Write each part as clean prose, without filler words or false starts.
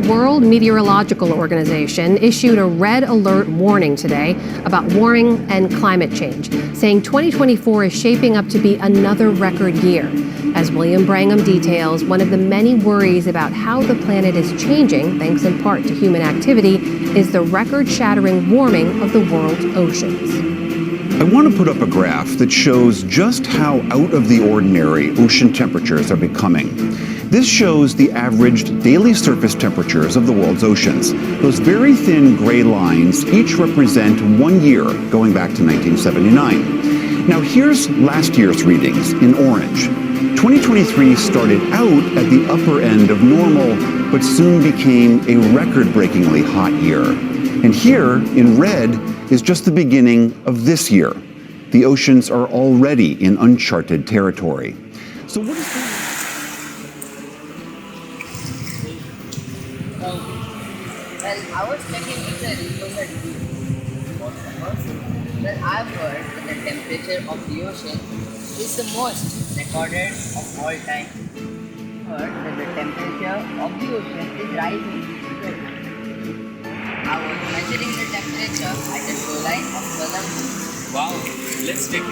World Meteorological Organization issued a red alert warning today about warming and climate change, saying 2024 is shaping up to be another record year. As William Brangham details, one of the many worries about how the planet is changing, thanks in part to human activity, is the record-shattering warming of the world's oceans. I want to put up a graph that shows just how out of the ordinary ocean temperatures are becoming. This shows the averaged daily surface temperatures of the world's oceans. Those very thin gray lines each represent 1 year, going back to 1979. Now here's last year's readings in orange. 2023 started out at the upper end of normal, but soon became a record-breakingly hot year. And here, in red, is just the beginning of this year. The oceans are already in uncharted territory. So what is going on? Well, I was checking with the report that I've heard that the temperature of the ocean is the most recorded of all time. Heard that the temperature of the ocean is rising. I was measuring the temperature at the shoreline of Colombia. Wow, let's take it.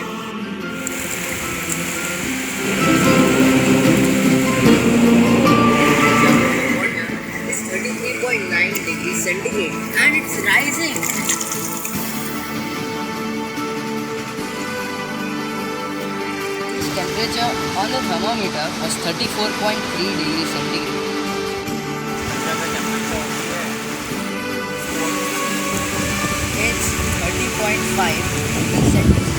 It's 33.9 degrees centigrade and it's rising. Its temperature on the thermometer was 34.3 degrees centigrade. It's 30.5 degrees centigrade.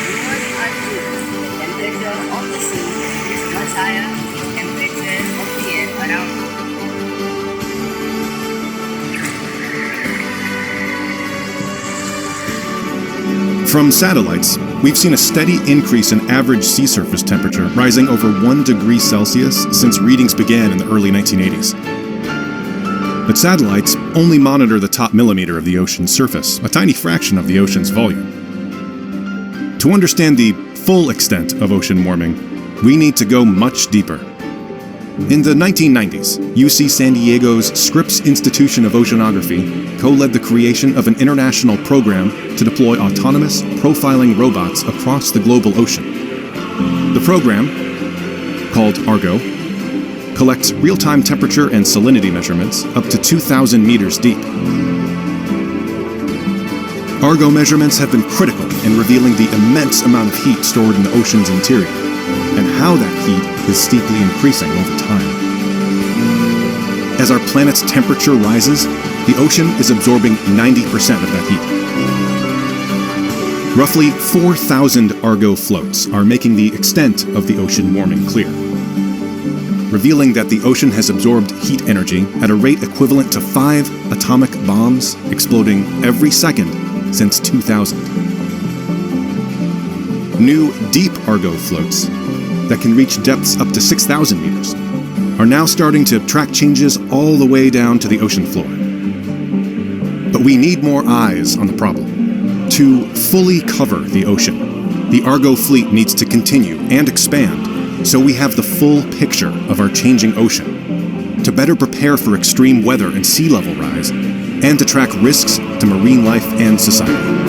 Rumors are true. The temperature of the sea is much higher than the temperature of the air around it. From satellites, we've seen a steady increase in average sea surface temperature, rising over 1 degree Celsius since readings began in the early 1980s. But satellites only monitor the top millimeter of the ocean's surface, a tiny fraction of the ocean's volume. To understand the full extent of ocean warming, we need to go much deeper. In the 1990s, UC San Diego's Scripps Institution of Oceanography co-led the creation of an international program to deploy autonomous, profiling robots across the global ocean. The program, called Argo, collects real-time temperature and salinity measurements up to 2,000 meters deep. Argo measurements have been critical in revealing the immense amount of heat stored in the ocean's interior, and how that heat is steeply increasing over time. As our planet's temperature rises, the ocean is absorbing 90% of that heat. Roughly 4,000 Argo floats are making the extent of the ocean warming clear, revealing that the ocean has absorbed heat energy at a rate equivalent to 5 atomic bombs exploding every second since 2000. New deep Argo floats that can reach depths up to 6,000 meters are now starting to track changes all the way down to the ocean floor. But we need more eyes on the problem. To fully cover the ocean, the Argo fleet needs to continue and expand so we have the full picture of our changing ocean, to better prepare for extreme weather and sea level rise, and to track risks to marine life and society.